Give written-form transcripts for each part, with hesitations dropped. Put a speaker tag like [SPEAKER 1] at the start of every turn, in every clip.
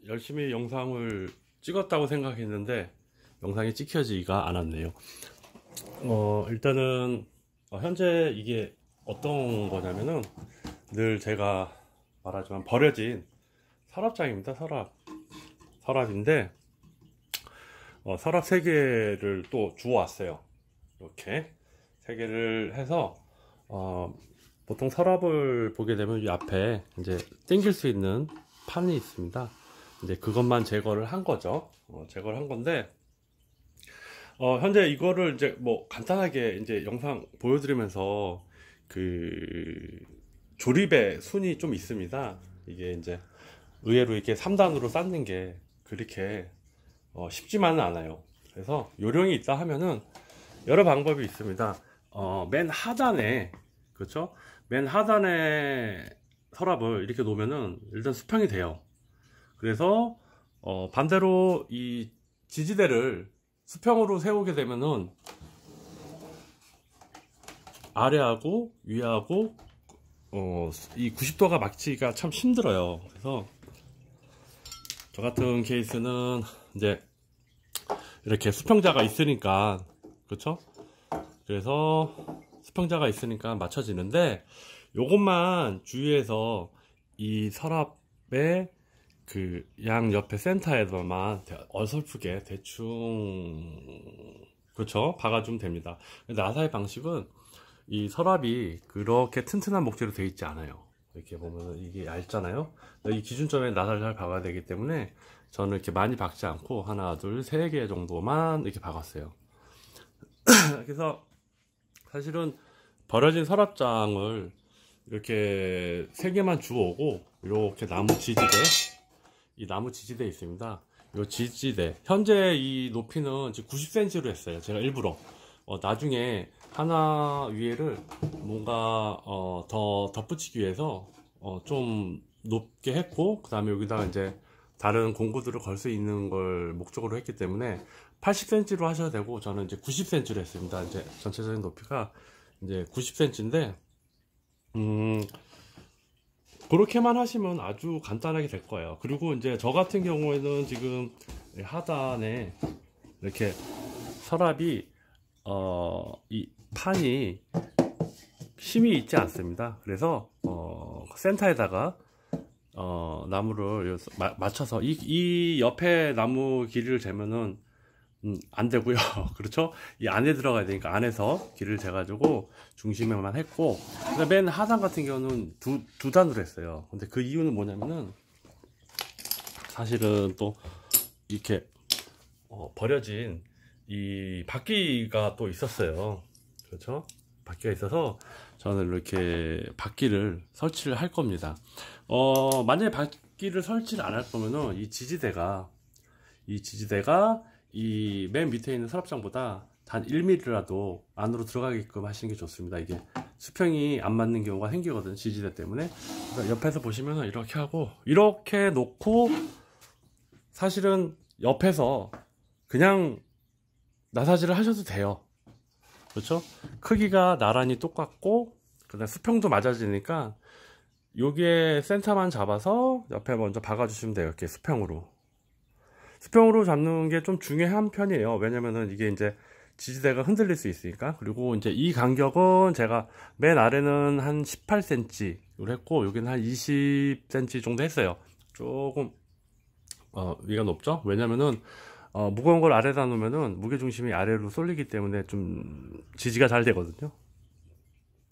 [SPEAKER 1] 열심히 영상을 찍었다고 생각했는데 영상이 찍혀지지가 않았네요. 일단은 현재 이게 어떤 거냐면은 늘 제가 말하지만 버려진 서랍장입니다. 서랍인데 서랍 3개를 또 주워왔어요. 이렇게 3개를 해서 보통 서랍을 보게 되면 이 앞에 이제 당길 수 있는 판이 있습니다. 이제 그것만 제거를 한 거죠. 제거를 한 건데 현재 이거를 이제 뭐 간단하게 이제 영상 보여드리면서 그 조립의 순이 좀 있습니다. 이게 이제 의외로 이렇게 3단으로 쌓는 게 그렇게 쉽지만은 않아요. 그래서 요령이 있다 하면은 여러 방법이 있습니다. 맨 하단에, 그렇죠? 맨 하단에 서랍을 이렇게 놓으면은 일단 수평이 돼요. 그래서 반대로 이 지지대를 수평으로 세우게 되면은 아래하고 위하고 이 90도가 맞기가 참 힘들어요. 그래서 저 같은 케이스는 이제 이렇게 수평자가 있으니까, 그렇죠? 그래서 수평자가 있으니까 맞춰지는데 요것만 주의해서 이 서랍의 그 양 옆에 센터에서만 어설프게 대충, 그렇죠? 박아주면 됩니다. 나사의 방식은 이 서랍이 그렇게 튼튼한 목재로 되어 있지 않아요. 이렇게 보면 이게 얇잖아요. 이 기준점에 나사를 잘 박아야 되기 때문에 저는 이렇게 많이 박지 않고 하나, 둘, 3개 정도만 이렇게 박았어요. 그래서 사실은 버려진 서랍장을 이렇게 3개만 주워오고 이렇게 이 나무 지지대 있습니다. 이 지지대 현재 이 높이는 지금 90cm로 했어요. 제가 일부러 나중에 하나 위에를 뭔가 더 덧붙이기 위해서 좀 높게 했고, 그 다음에 여기다가 이제 다른 공구들을 걸 수 있는 걸 목적으로 했기 때문에 80cm로 하셔도 되고, 저는 이제 90cm로 했습니다. 이제 전체적인 높이가 이제 90cm인데 그렇게만 하시면 아주 간단하게 될 거예요. 그리고 이제 저 같은 경우에는 지금 하단에 이렇게 서랍이 이 판이 힘이 있지 않습니다. 그래서 센터에다가 나무를 맞춰서 이 옆에 나무 길이를 재면은 안 되고요. 그렇죠? 이 안에 들어가야 되니까 안에서 길을 재가지고 중심에만 했고, 맨 하단 같은 경우는 두 단으로 했어요. 근데 그 이유는 뭐냐면은 사실은 또 이렇게 버려진 이 바퀴가 또 있었어요. 그렇죠? 바퀴가 있어서 저는 이렇게 바퀴를 설치를 할 겁니다. 만약에 바퀴를 설치를 안 할 거면은 이 지지대가 이 맨 밑에 있는 서랍장보다 단 1mm라도 안으로 들어가게끔 하시는 게 좋습니다. 이게 수평이 안 맞는 경우가 생기거든요, 지지대 때문에. 그러니까 옆에서 보시면 이렇게 하고 이렇게 놓고, 사실은 옆에서 그냥 나사질을 하셔도 돼요. 그렇죠? 크기가 나란히 똑같고 그다음 수평도 맞아지니까 여기에 센터만 잡아서 옆에 먼저 박아주시면 돼요. 이렇게 수평으로 잡는 게 좀 중요한 편이에요. 왜냐면은 이게 이제 지지대가 흔들릴 수 있으니까. 그리고 이제 이 간격은 제가 맨 아래는 한 18cm로 했고 여기는 한 20cm 정도 했어요. 조금 위가 높죠? 왜냐면은 무거운 걸 아래다 놓으면은 무게중심이 아래로 쏠리기 때문에 좀 지지가 잘 되거든요.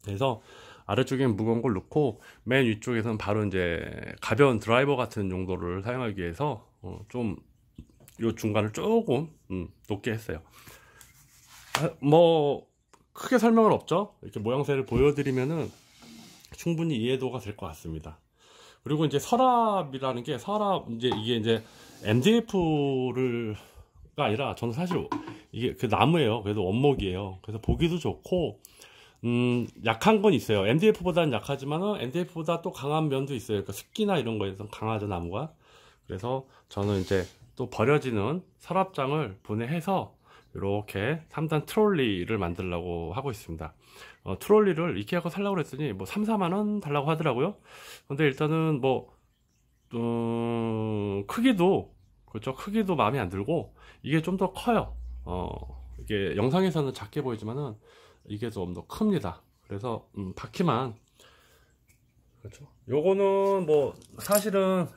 [SPEAKER 1] 그래서 아래쪽에 무거운 걸 넣고 맨 위쪽에서는 바로 이제 가벼운 드라이버 같은 용도를 사용하기 위해서 좀 요 중간을 조금 높게 했어요. 뭐 크게 설명은 없죠. 이렇게 모양새를 보여드리면은 충분히 이해도가 될 것 같습니다. 그리고 이제 서랍이라는 게 이게 이제 MDF가 아니라 저는 사실 이게 그 나무예요. 그래도 원목이에요. 그래서 보기도 좋고 약한 건 있어요. MDF보다는 약하지만은 MDF보다 또 강한 면도 있어요. 그러니까 습기나 이런 거에서 강하죠, 나무가. 그래서 저는 이제 또 버려지는 서랍장을 분해해서 이렇게 3단 트롤리를 만들려고 하고 있습니다. 트롤리를 이케아가 살라고 했더니 뭐 3, 4만원 달라고 하더라고요. 근데 일단은 뭐 크기도, 그렇죠, 크기도 마음에 안 들고 이게 좀 더 커요. 이게 영상에서는 작게 보이지만은 이게 좀 더 큽니다. 그래서 바퀴만, 그렇죠, 요거는 뭐 사실은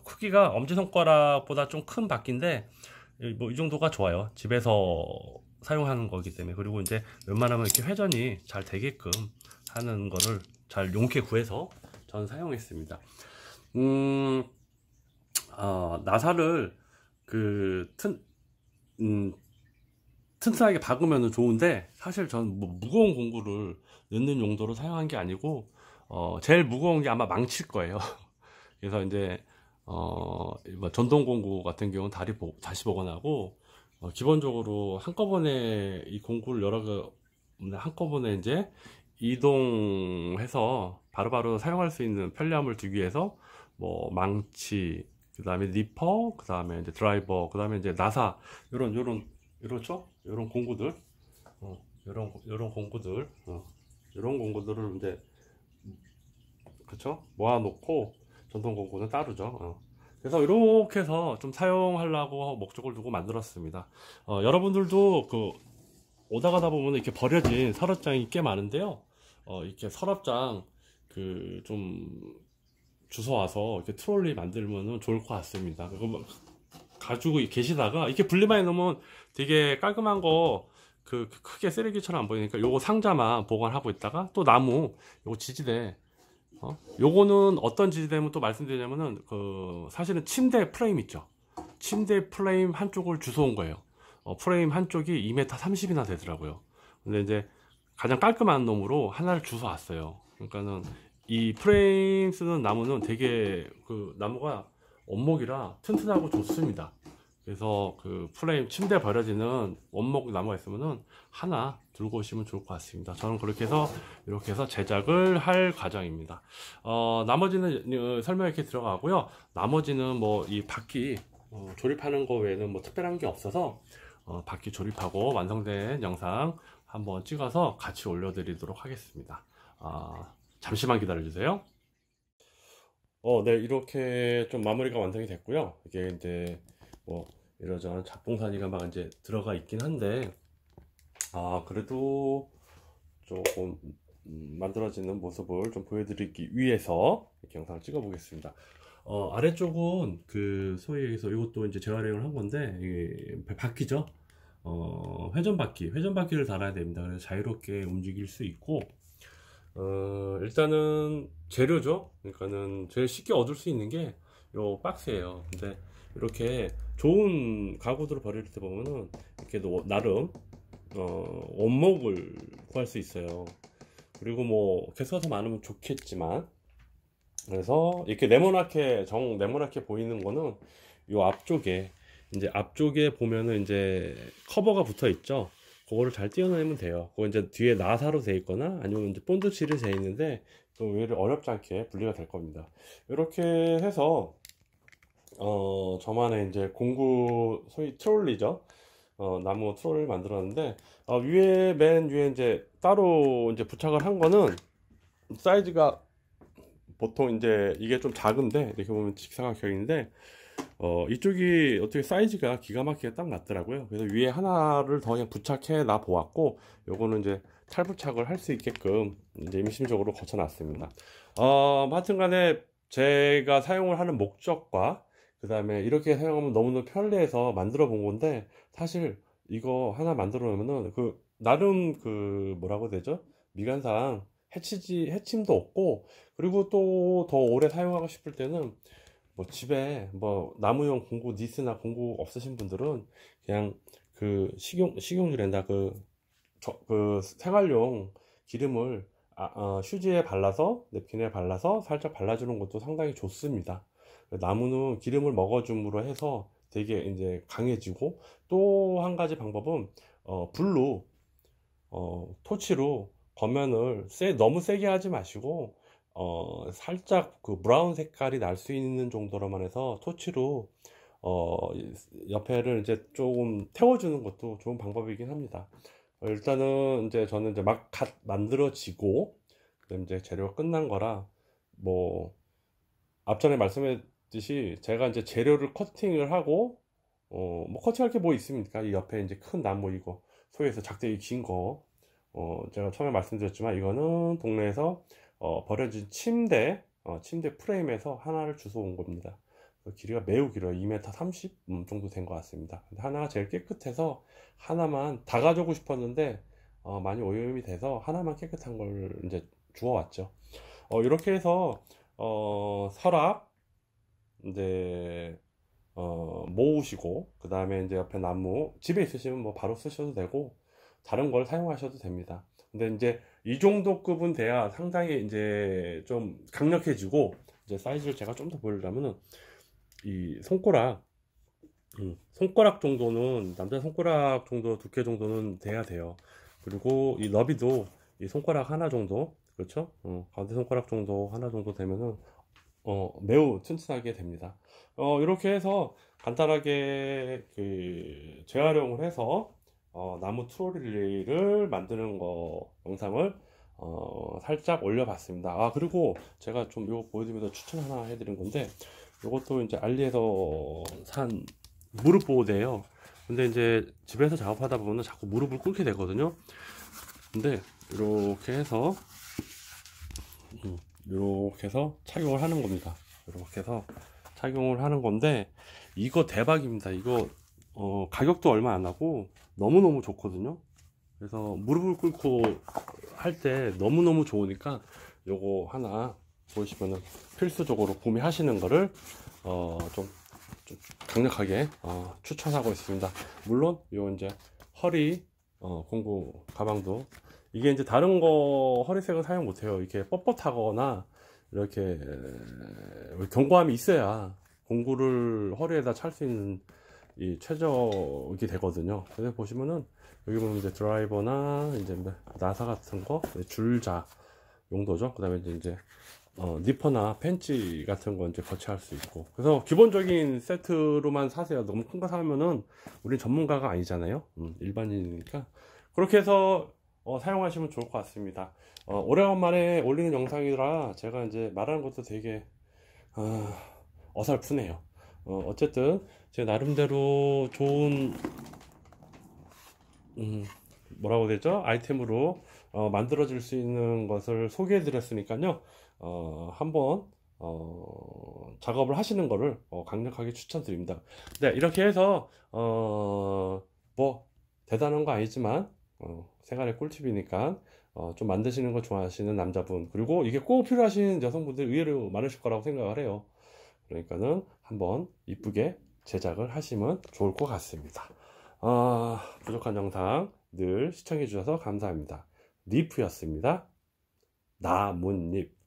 [SPEAKER 1] 크기가 엄지손가락보다 좀 큰 바퀴인데 뭐 이 정도가 좋아요. 집에서 사용하는 거기 때문에. 그리고 이제 웬만하면 이렇게 회전이 잘 되게끔 하는 거를 잘 용케 구해서 전 사용했습니다. 나사를 튼튼하게 박으면 좋은데, 사실 전 뭐 무거운 공구를 넣는 용도로 사용한 게 아니고 제일 무거운 게 아마 망칠 거예요. 그래서 이제 뭐 전동 공구 같은 경우는 다시 보관하고, 기본적으로 한꺼번에 이 공구를 여러 개 한꺼번에 이제 이동해서 바로바로 사용할 수 있는 편리함을 주기 위해서 뭐 망치, 그 다음에 니퍼, 그 다음에 이제 드라이버, 그 다음에 이제 나사, 요렇죠? 요런 공구들, 요런 공구들, 요런 공구들을 이제, 그쵸? 모아놓고, 전동 공구는 따르죠. 그래서 이렇게 해서 좀 사용하려고 목적을 두고 만들었습니다. 여러분들도 오다 가다 보면 이렇게 버려진 서랍장이 꽤 많은데요. 이렇게 서랍장 좀 주워와서 이렇게 트롤리 만들면 좋을 것 같습니다. 그거 뭐 가지고 계시다가 이렇게 분리만 해놓으면 되게 깔끔한 거, 크게 쓰레기처럼 안 보이니까 요거 상자만 보관하고 있다가, 또 나무, 요거 지지대, 요거는 어떤 지지대면 또 말씀드리자면은 사실은 침대 프레임 있죠. 침대 프레임 한쪽을 주워온 거예요. 프레임 한쪽이 2m 30이나 되더라고요. 근데 이제 가장 깔끔한 놈으로 하나를 주워 왔어요. 그러니까는 이 프레임 쓰는 나무는 되게 나무가 원목이라 튼튼하고 좋습니다. 그래서 프레임, 침대 버려지는 원목 나무가 있으면은 하나 들고 오시면 좋을 것 같습니다. 저는 그렇게 해서 이렇게 해서 제작을 할 과정입니다. 나머지는 설명이 이렇게 들어가고요. 나머지는 뭐 이 바퀴 조립하는 거 외에는 뭐 특별한 게 없어서 바퀴 조립하고 완성된 영상 한번 찍어서 같이 올려드리도록 하겠습니다. 잠시만 기다려주세요. 네, 이렇게 좀 마무리가 완성이 됐고요. 이게 이제 뭐 이러저런 잡동사니가 막 이제 들어가 있긴 한데, 그래도 조금 만들어지는 모습을 좀 보여드리기 위해서 이렇게 영상을 찍어 보겠습니다. 아래쪽은 소위 해서 이것도 이제 재활용을 한 건데, 이게 바퀴죠. 회전바퀴를 달아야 됩니다. 그래서 자유롭게 움직일 수 있고, 일단은 재료죠. 그러니까는 제일 쉽게 얻을 수 있는 게 요 박스예요. 근데 이렇게 좋은 가구들을 버릴 때 보면은 이렇게 나름 원목을 구할 수 있어요. 그리고 뭐 개수가 더 많으면 좋겠지만, 그래서 이렇게 네모나게 보이는 거는 요 앞쪽에 보면은 이제 커버가 붙어 있죠. 그거를 잘 띄어내면 돼요. 그거 이제 뒤에 나사로 돼 있거나 아니면 이제 본드칠이 돼 있는데 얘를 어렵지 않게 분리가 될 겁니다. 이렇게 해서 저만의 이제 공구, 소위 트롤리죠. 나무 트롤을 만들었는데, 맨 위에 이제 따로 이제 부착을 한 거는 사이즈가 보통 이제 이게 좀 작은데, 이렇게 보면 직사각형인데, 이쪽이 어떻게 사이즈가 기가 막히게 딱 맞더라고요. 그래서 위에 하나를 더 그냥 부착해 놔 보았고, 요거는 이제 탈부착을 할 수 있게끔 이제 임시적으로 거쳐 놨습니다. 하여튼 간에 제가 사용을 하는 목적과 그 다음에 이렇게 사용하면 너무너무 편리해서 만들어 본 건데, 사실 이거 하나 만들어 놓으면은 나름 뭐라고 해야 되죠? 미관상 해침도 없고, 그리고 또 더 오래 사용하고 싶을 때는 뭐 집에 뭐 나무용 공구, 니스나 공구 없으신 분들은 그냥 식용유랜다, 생활용 기름을 휴지에 발라서, 냅킨에 발라서 살짝 발라주는 것도 상당히 좋습니다. 나무는 기름을 먹어줌으로 해서 되게 이제 강해지고, 또 한 가지 방법은 불로 토치로 겉면을 너무 세게 하지 마시고, 살짝 브라운 색깔이 날 수 있는 정도로만 해서 토치로 옆에를 이제 조금 태워주는 것도 좋은 방법이긴 합니다. 일단은 이제 저는 이제 막 만들어지고, 그다음 이제 재료가 끝난 거라, 뭐 앞전에 말씀해 보시듯이 제가 이제 재료를 커팅을 하고 뭐 커팅할 게 뭐 있습니까? 이 옆에 이제 큰 나무 이거 소에서 작대기 긴 거, 제가 처음에 말씀드렸지만 이거는 동네에서 버려진 침대 프레임에서 하나를 주워 온 겁니다. 길이가 매우 길어요. 2m 30 정도 된 것 같습니다. 근데 하나가 제일 깨끗해서 하나만 다 가져오고 싶었는데 많이 오염이 돼서 하나만 깨끗한 걸 이제 주워왔죠. 이렇게 해서 서랍 이제 모으시고, 그 다음에 이제 옆에 나무 집에 있으시면 뭐 바로 쓰셔도 되고 다른 걸 사용하셔도 됩니다. 근데 이제 이 정도 급은 돼야 상당히 이제 좀 강력해지고, 이제 사이즈를 제가 좀 더 보여주려면은 이 손가락 정도는, 남자 손가락 정도 두께 정도는 돼야 돼요. 그리고 이 너비도 이 손가락 하나 정도, 그렇죠? 가운데 손가락 정도 하나 정도 되면은 매우 튼튼하게 됩니다. 이렇게 해서 간단하게 그 재활용을 해서 나무 트로리를 만드는 거 영상을 살짝 올려봤습니다. 그리고 제가 좀 이거 보여드리면서 추천 하나 해드린 건데, 이것도 이제 알리에서 산 무릎 보호대예요. 근데 이제 집에서 작업하다 보면 자꾸 무릎을 꿇게 되거든요. 근데 이렇게 해서 착용을 하는 겁니다. 이렇게 해서 착용을 하는 건데, 이거 대박입니다. 이거 가격도 얼마 안 하고 너무너무 좋거든요. 그래서 무릎을 꿇고 할 때 너무너무 좋으니까 요거 하나 보시면은 필수적으로 구매하시는 거를 좀 강력하게 추천하고 있습니다. 물론 요 이제 허리 공구 가방도, 이게 이제 다른 거 허리색은 사용 못해요. 이렇게 뻣뻣하거나 이렇게 견고함이 있어야 공구를 허리에다 찰 수 있는 이 최적이 되거든요. 그래서 보시면은 여기 보면 이제 드라이버나 이제 나사 같은 거, 줄자 용도죠. 그 다음에 이제 니퍼나 펜치 같은 거 이제 거치할 수 있고. 그래서 기본적인 세트로만 사세요. 너무 큰 거 사면은 우린 전문가가 아니잖아요. 일반인이니까. 그렇게 해서 사용하시면 좋을 것 같습니다. 오래간만에 올리는 영상이라 제가 이제 말하는 것도 되게 어설프네요. 어쨌든 제 나름대로 좋은 뭐라고 되죠? 아이템으로 만들어질 수 있는 것을 소개해 드렸으니까요. 한번 작업을 하시는 거를 강력하게 추천드립니다. 네, 이렇게 해서 뭐 대단한 거 아니지만 생활의 꿀팁이니까 좀 만드시는 거 좋아하시는 남자분, 그리고 이게 꼭 필요하신 여성분들 의외로 많으실 거라고 생각을 해요. 그러니까는 한번 이쁘게 제작을 하시면 좋을 것 같습니다. 부족한 영상 늘 시청해 주셔서 감사합니다. 리프였습니다. 나뭇잎.